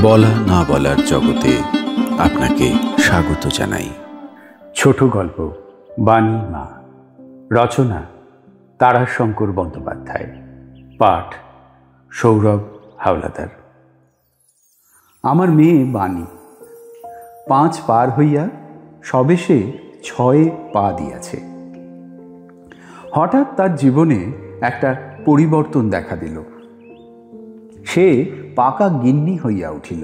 বলা না বলার জগতে আপনাকে স্বাগত জানাই। ছোট গল্প বাণী মা, রচনা তারাশঙ্কর বন্দ্যোপাধ্যায়, পাঠ সৌরভ হাওলাদার। আমার মেয়ে বাণী 5 পার হইয়া সবে সে 6 পা দিয়াছে। হঠাৎ তার জীবনে একটা পরিবর্তন দেখা দিল। সে পাকা গিন্নি হইয়া উঠিল।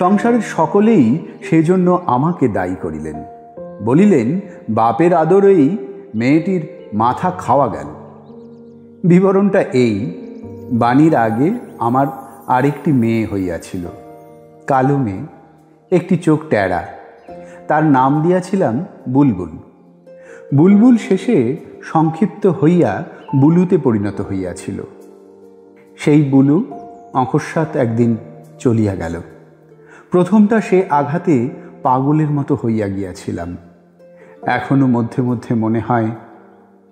সংসারের সকলেই সেজন্য আমাকে দায়ী করিলেন, বলিলেন বাপের আদরেই মেয়েটির মাথা খাওয়া গেল। বিবরণটা এই: বাণীর আগে আমার আরেকটি মেয়ে হইয়াছিল, কালো মেয়ে, একটি চোখ টেরা। তার নাম দিয়াছিলাম বুলবুল। বুলবুল শেষে সংক্ষিপ্ত হইয়া বুলুতে পরিণত হইয়াছিল। সেই বুলু অকস্মাৎ একদিন চলিয়া গেল। প্রথমটা সে আঘাতে পাগলের মতো হইয়া গিয়াছিলাম। এখনো মধ্যে মধ্যে মনে হয়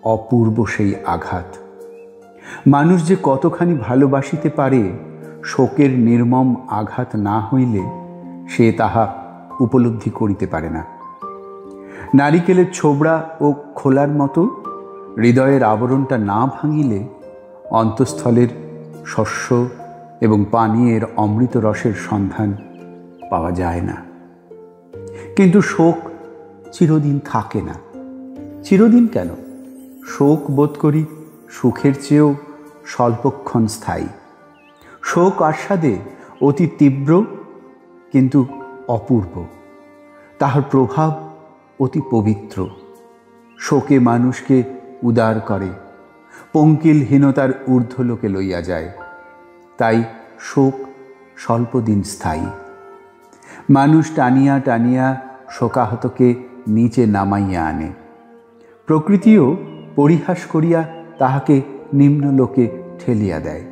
অপূর্ব সেই আঘাত। মানুষ যে কতখানি ভালোবাসিতে পারে, শোকের নির্মম আঘাত না হইলে সে তাহা উপলব্ধি করিতে পারে না। নারিকেলের ছোবড়া ও খোলার মতো হৃদয়ের আবরণটা না ভাঙিলে অন্তঃস্থলের শস্য এবং পানীয়ের অমৃত রসের সন্ধান পাওয়া যায় না। কিন্তু শোক চিরদিন থাকে না। চিরদিন কেন, শোক বোধ করি সুখের চেয়েও স্বল্পক্ষণ স্থায়ী। শোক আস্বাদে অতি তীব্র কিন্তু অপূর্ব। তাহার প্রভাব অতি পবিত্র। শোকে মানুষকে উদার করে, পঙ্কিলহীনতার ঊর্ধ্বলোকে লইয়া যায়। তাই শোক স্বল্পদিন স্থায়ী। মানুষ টানিয়া টানিয়া শোকাহতকে নিচে নামাইয়া আনে। প্রকৃতিও পরিহাস করিয়া তাহাকে নিম্নলোকে ঠেলিয়া দেয়।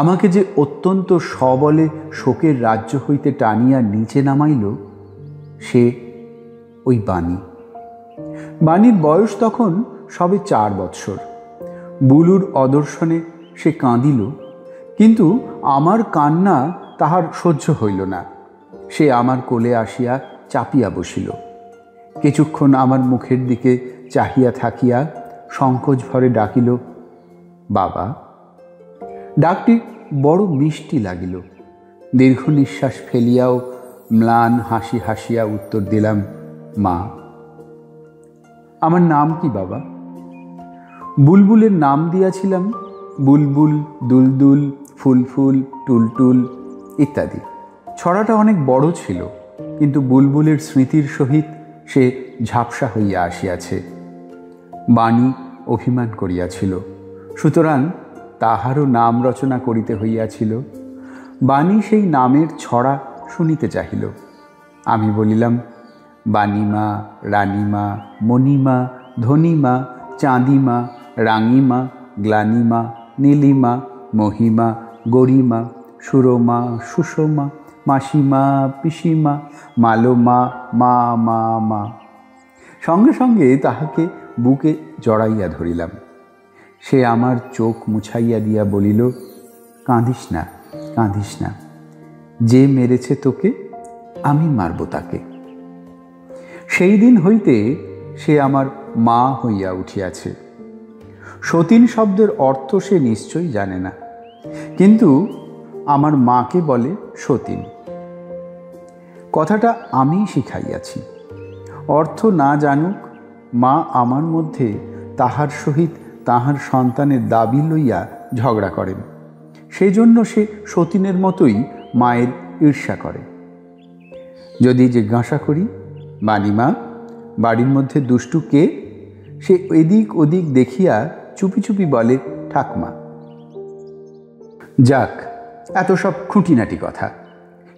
আমাকে যে অত্যন্ত সবলে শোকের রাজ্য হইতে টানিয়া নিচে নামাইল, সে ওই বাণী। বাণীর বয়স তখন সবে 4 বৎসর। বুলুর অদর্শনে সে কাঁদিল, কিন্তু আমার কান্না তাহার সহ্য হইল না। সে আমার কোলে আসিয়া চাপিয়া বসিল। কিছুক্ষণ আমার মুখের দিকে চাহিয়া থাকিয়া সংকোচ ভরে ডাকিল, বাবা। ডাকটি বড় মিষ্টি লাগিল। দীর্ঘ নিঃশ্বাস ফেলিয়াও ম্লান হাসি হাসিয়া উত্তর দিলাম, মা। আমার নাম কি বাবা? বুলবুলের নাম দিয়াছিলাম বুলবুল, দুলদুল, ফুলফুল, টুলটুল ইত্যাদি। ছড়াটা অনেক বড় ছিল, কিন্তু বুলবুলের স্মৃতির সহিত সে ঝাপসা হইয়া আসিয়াছে। বাণী অভিমান করিয়াছিল, সুতরাং তাহারও নাম রচনা করিতে হইয়াছিল। বাণী সেই নামের ছড়া শুনিতে চাহিল। আমি বলিলাম, বাণীমা, রানীমা, মণিমা, ধনীমা, চাঁদিমা, রাঙিমা, গ্লানিমা, নীলিমা, মহিমা, গরিমা, সুরমা, সুষমা, মাসিমা, পিসিমা, মালোমা, মা মা মা। সঙ্গে সঙ্গে তাহাকে বুকে জড়াইয়া ধরিলাম। সে আমার চোখ মুছাইয়া দিয়া বলিল, কাঁদিস না, কাঁদিস না। যে মেরেছে তোকে, আমি মারব তাকে। সেই দিন হইতে সে আমার মা হইয়া উঠিয়াছে। সতীন শব্দের অর্থ সে নিশ্চয়ই জানে না, কিন্তু আমার মাকে বলে সতীন। কথাটা আমিই শিখাইয়াছি। অর্থ না জানুক, মা আমার মধ্যে তাহার সহিত তাহার সন্তানের দাবি লইয়া ঝগড়া করেন। সেই জন্য সে সতীনের মতোই মায়ের ঈর্ষা করে। যদি জিজ্ঞাসা করি, বাণীমা, বাড়ির মধ্যে দুষ্টু কে, সে এদিক ওদিক দেখিয়া চুপি চুপি বলে, ঠাকমা। যাক, এত সব খুঁটিনাটি কথা।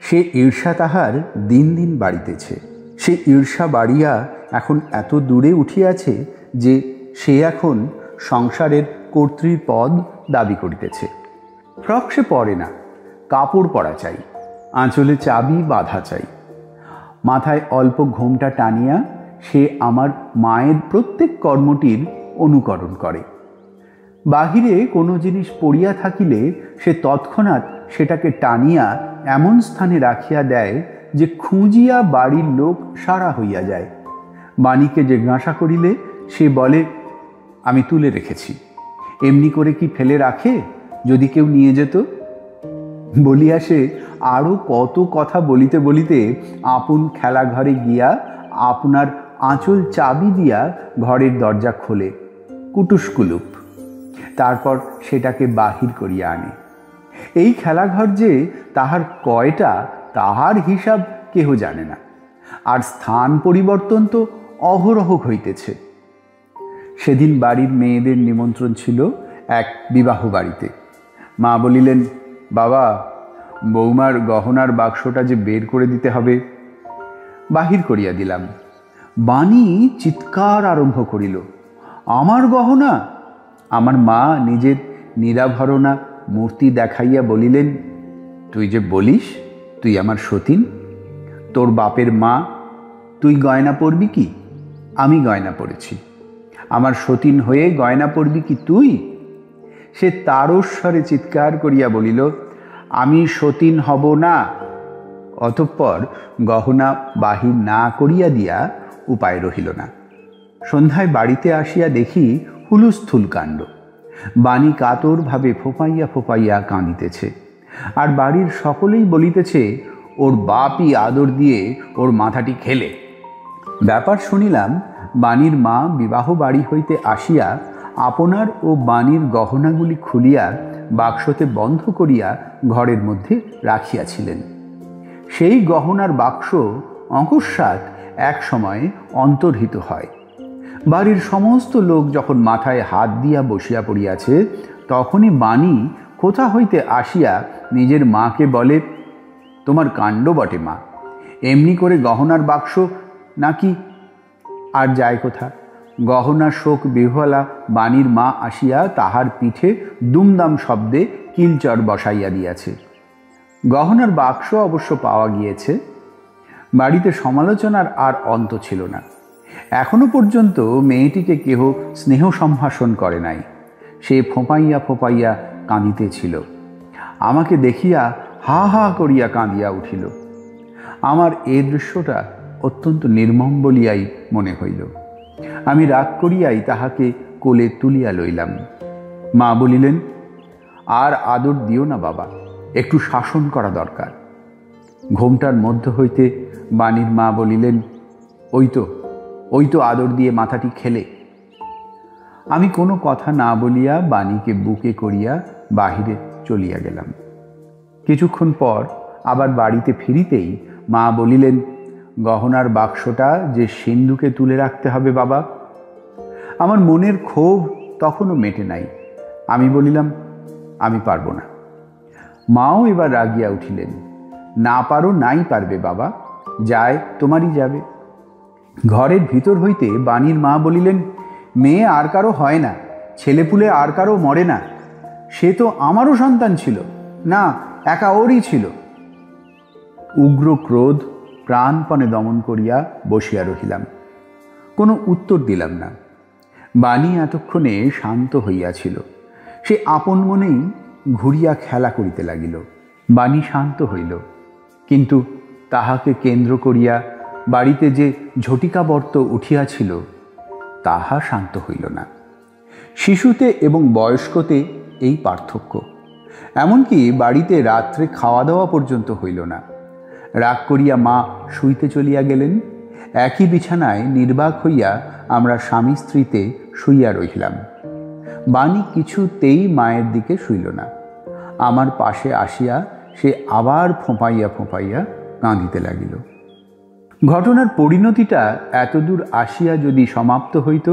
সে ঈর্ষা তাহার দিন দিন বাড়িতেছে। সে ঈর্ষা বাড়িয়া এখন এত দূরে উঠিয়াছে যে সে এখন সংসারের কর্তৃপদ দাবি করিতেছে। ফ্রক সে পরে না, কাপড় পরা চাই, আঁচলে চাবি বাঁধা চাই। মাথায় অল্প ঘোমটা টানিয়া সে আমার মায়ের প্রত্যেক কর্মটির অনুকরণ করে। বাহিরে কোনো জিনিস পড়িয়া থাকিলে সে তৎক্ষণাৎ সেটাকে টানিয়া এমন স্থানে রাখিয়া দেয় যে খুঁজিয়া বাড়ির লোক সারা হইয়া যায়। বাণীকে জিজ্ঞাসা করিলে সে বলে, আমি তুলে রেখেছি। এমনি করে কি ফেলে রাখে, যদি কেউ নিয়ে যেত? বলিয়া সে আরও কত কথা বলিতে বলিতে আপন খেলাঘরে গিয়া আপনার আঁচল চাবি দিয়া ঘরের দরজা খোলে কুটুসকুলুপ, তারপর সেটাকে বাহির করিয়া আনে। এই খেলাঘর যে তাহার কয়টা তাহার হিসাব কেহ জানে না, আর স্থান পরিবর্তন তো অহরহ হইতেছে। সেদিন বাড়ির মেয়েদের নিমন্ত্রণ ছিল এক বিবাহ বাড়িতে। মা বলিলেন, বাবা, বৌমার গহনার বাক্সটা যে বের করে দিতে হবে। বাহির করিয়া দিলাম। বাণী চিৎকার আরম্ভ করিল, আমার গহনা! আমার মা নিজের নিরাভরণা মূর্তি দেখাইয়া বলিলেন, তুই যে বলিস তুই আমার সতীন, তোর বাপের মা, তুই গয়না পরবি কি? আমি গয়না পরেছি। আমার সতীন হয়ে গয়না পরবি কি তুই? সে তারস্বরে চিৎকার করিয়া বলিল, আমি সতীন হব না। অতঃপর গহনা বাহির না করিয়া দিয়া উপায় রহিল না। সন্ধ্যায় বাড়িতে আসিয়া দেখি হুলুস্থুল কাণ্ড। বাণী কাতরভাবে ফোঁপাইয়া ফোঁপাইয়া কাঁদিতেছে, আর বাড়ির সকলেই বলিতেছে, ওর বাপই আদর দিয়ে ওর মাথাটি খেলে। ব্যাপার শুনিলাম, বাণীর মা বিবাহ বাড়ি হইতে আসিয়া আপনার ও বাণীর গহনাগুলি খুলিয়া বাক্সতে বন্ধ করিয়া ঘরের মধ্যে রাখিয়াছিলেন। সেই গহনার বাক্স অকস্মাৎ এক সময় অন্তর্হিত হয়। বাড়ির সমস্ত লোক যখন মাথায় হাত দিয়া বসিয়া পড়িয়াছে, তখনই বাণী কোথা হইতে আসিয়া নিজের মাকে বলে, তোমার কাণ্ড বটে মা, এমনি করে গহনার বাক্স নাকি? আর যায় কোথা? গহনা শোক বিহ্বলা বাণীর মা আসিয়া তাহার পিঠে দুমদাম শব্দে কিলচর বসাইয়া দিয়াছে। গহনার বাক্স অবশ্য পাওয়া গিয়েছে। বাড়িতে সমালোচনার আর অন্ত ছিল না। এখনো পর্যন্ত মেয়েটিকে কেহ স্নেহ সম্ভাষণ করে নাই। সে ফোঁপাইয়া ফোঁপাইয়া কাঁদিতেছিল। আমাকে দেখিয়া হা হা করিয়া কাঁদিয়া উঠিল। আমার এ দৃশ্যটা অত্যন্ত নির্মম বলিয়াই মনে হইল। আমি রাগ করিয়াই তাহাকে কোলে তুলিয়া লইলাম। মা বলিলেন, আর আদর দিও না বাবা, একটু শাসন করা দরকার। ঘোমটার মধ্য হইতে বাণীর মা বলিলেন, ওই তো আদর দিয়ে মাথাটি খেলে। আমি কোনো কথা না বলিয়া বাণীকে বুকে করিয়া বাহিরে চলিয়া গেলাম। কিছুক্ষণ পর আবার বাড়িতে ফিরিতেই মা বলিলেন, গহনার বাক্সটা যে সিন্ধুকে তুলে রাখতে হবে বাবা। আমার মনের ক্ষোভ তখনও মেটে নাই। আমি বলিলাম, আমি পারবো না। মাও এবার রাগিয়া উঠিলেন, না পারো নাই পারবে বাবা, যায় তোমারই যাবে। ঘরের ভিতর হইতে বাণীর মা বলিলেন, মেয়ে আর কারো হয় না, ছেলেপুলে আর কারো মরে না, সে তো আমারও সন্তান ছিল না, একা ওরই ছিল। উগ্র ক্রোধ প্রাণপণে দমন করিয়া বসিয়া রহিলাম। কোনো উত্তর দিলাম না। বাণী এতক্ষণে শান্ত হইয়াছিল। সে আপন মনেই ঘুরিয়া খেলা করিতে লাগিল। বাণী শান্ত হইল, কিন্তু তাহাকে কেন্দ্র করিয়া বাড়িতে যে ঝটিকাবর্ত উঠিয়াছিল তাহা শান্ত হইল না। শিশুতে এবং বয়স্কতে এই পার্থক্য। এমনকি বাড়িতে রাত্রে খাওয়া দাওয়া পর্যন্ত হইল না। রাগ করিয়া মা শুইতে চলিয়া গেলেন। একই বিছানায় নির্বাক হইয়া আমরা স্বামী স্ত্রীতে শুইয়া রহিলাম। বাণী কিছুতেই মায়ের দিকে শুইল না। আমার পাশে আসিয়া সে আবার ফোঁপাইয়া ফোঁপাইয়া কাঁদিতে লাগিল। ঘটনার পরিণতিটা এতদূর আসিয়া যদি সমাপ্ত হইত,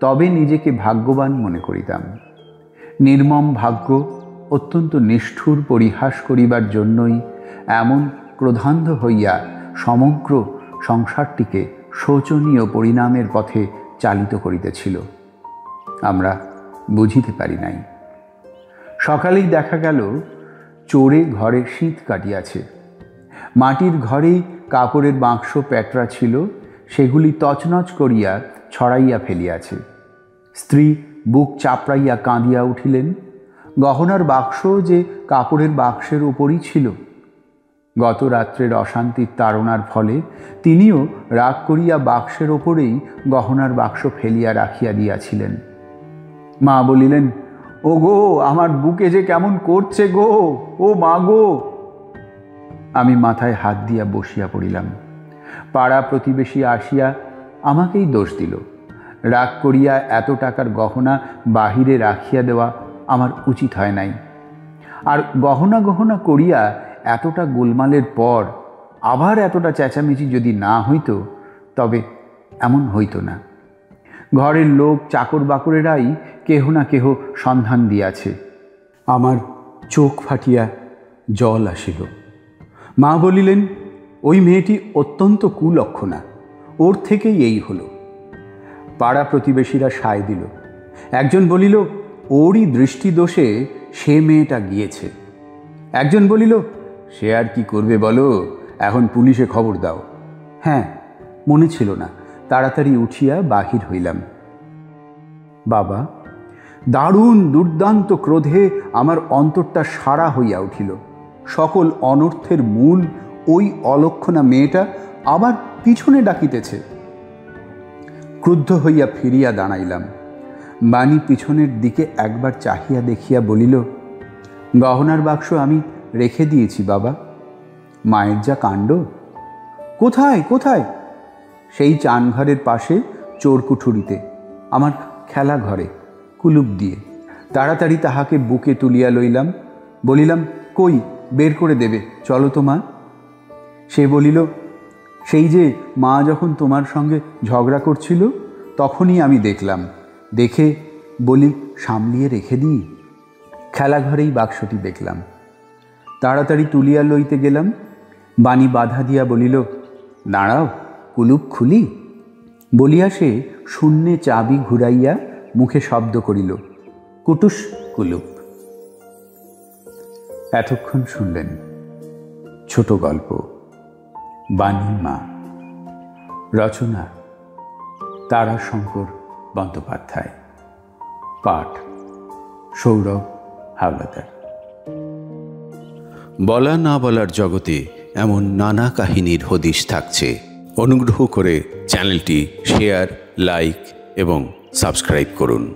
তবে নিজেকে ভাগ্যবান মনে করিতাম। নির্মম ভাগ্য অত্যন্ত নিষ্ঠুর পরিহাস করিবার জন্যই এমন ক্রোধান্ধ হইয়া সমগ্র সংসারটিকে শোচনীয় পরিণামের পথে চালিত করিতেছিল। আমরা বুঝিতে পারি নাই। সকালেই দেখা গেল চোরে ঘরে শীত কাটিয়াছে। মাটির ঘরেই কাপড়ের বাক্স প্যাটরা ছিল, সেগুলি তছনছ করিয়া ছড়াইয়া ফেলিয়াছে। স্ত্রী বুক চাপড়াইয়া কাঁদিয়া উঠিলেন। গহনার বাক্স যে কাপড়ের বাক্সের উপরই ছিল। গত রাত্রের অশান্তির তাড়নার ফলে তিনিও রাগ করিয়া বাক্সের ওপরেই গহনার বাক্স ফেলিয়া রাখিয়া দিয়াছিলেন। মা বলিলেন, ও গো, আমার বুকে যে কেমন করছে গো, ও মা গো। আমি মাথায় হাত দিয়া বসিয়া পড়িলাম। পাড়া প্রতিবেশী আসিয়া আমাকেই দোষ দিল। রাগ করিয়া এত টাকার গহনা বাহিরে রাখিয়া দেওয়া আমার উচিত হয় নাই। আর গহনা করিয়া এতটা গোলমালের পর আবার এতটা চেঁচামেচি যদি না হইত, তবে এমন হইত না। ঘরের লোক চাকর বাকরেরাই কেহ না কেহ সন্ধান দিয়াছে। আমার চোখ ফাটিয়া জল আসিল। মা বলিলেন, ওই মেয়েটি অত্যন্ত কুলক্ষণা, ওর থেকেই এই হলো। পাড়া প্রতিবেশীরা সায় দিল। একজন বলিল, ওরই দৃষ্টিদোষে সে মেয়েটা গিয়েছে। একজন বলিল, সে আর কি করবে বলো, এখন পুলিশে খবর দাও। হ্যাঁ, মনে ছিল না, তাড়াতাড়ি উঠিয়া বাহির হইলাম। বাবা, দারুণ দুর্দান্ত ক্রোধে আমার অন্তরটা সারা হইয়া উঠিল। সকল অনর্থের মূল ওই অলক্ষণা মেয়েটা আবার পিছনে ডাকিতেছে। ক্রুদ্ধ হইয়া ফিরিয়া দাঁড়াইলাম। বাণী পিছনের দিকে একবার চাহিয়া দেখিয়া বলিল, গহনার বাক্স আমি রেখে দিয়েছি বাবা। মায়ের যা কাণ্ড! কোথায় কোথায়? সেই চানঘরের পাশে চোরকুঠুরিতে, আমার খেলা ঘরে, কুলুপ দিয়ে। তাড়াতাড়ি তাহাকে বুকে তুলিয়া লইলাম। বলিলাম, কই, বের করে দেবে, চলো তো মা। সে বলিল, সেই যে মা যখন তোমার সঙ্গে ঝগড়া করছিল তখনই আমি দেখলাম, দেখে বলি সামলিয়ে রেখে দিই। খেলাঘরেই বাক্সটি দেখলাম। তাড়াতাড়ি তুলিয়া লইতে গেলাম। বাণী বাধা দিয়া বলিল, দাঁড়াও, কুলুপ খুলি। বলিয়া সে শূন্যে চাবি ঘুরাইয়া মুখে শব্দ করিল, কুটুস কুলুপ। এতক্ষণ শুনলেন ছোট গল্প বাণীর মা। রচনা তারাশঙ্কর বন্দ্যোপাধ্যায়। পাঠ সৌরভ হাওলাদার। বলা না বলার জগতে এমন নানা কাহিনীর হদিশ থাকছে। অনুগ্রহ করে চ্যানেলটি শেয়ার, লাইক এবং সাবস্ক্রাইব করুন।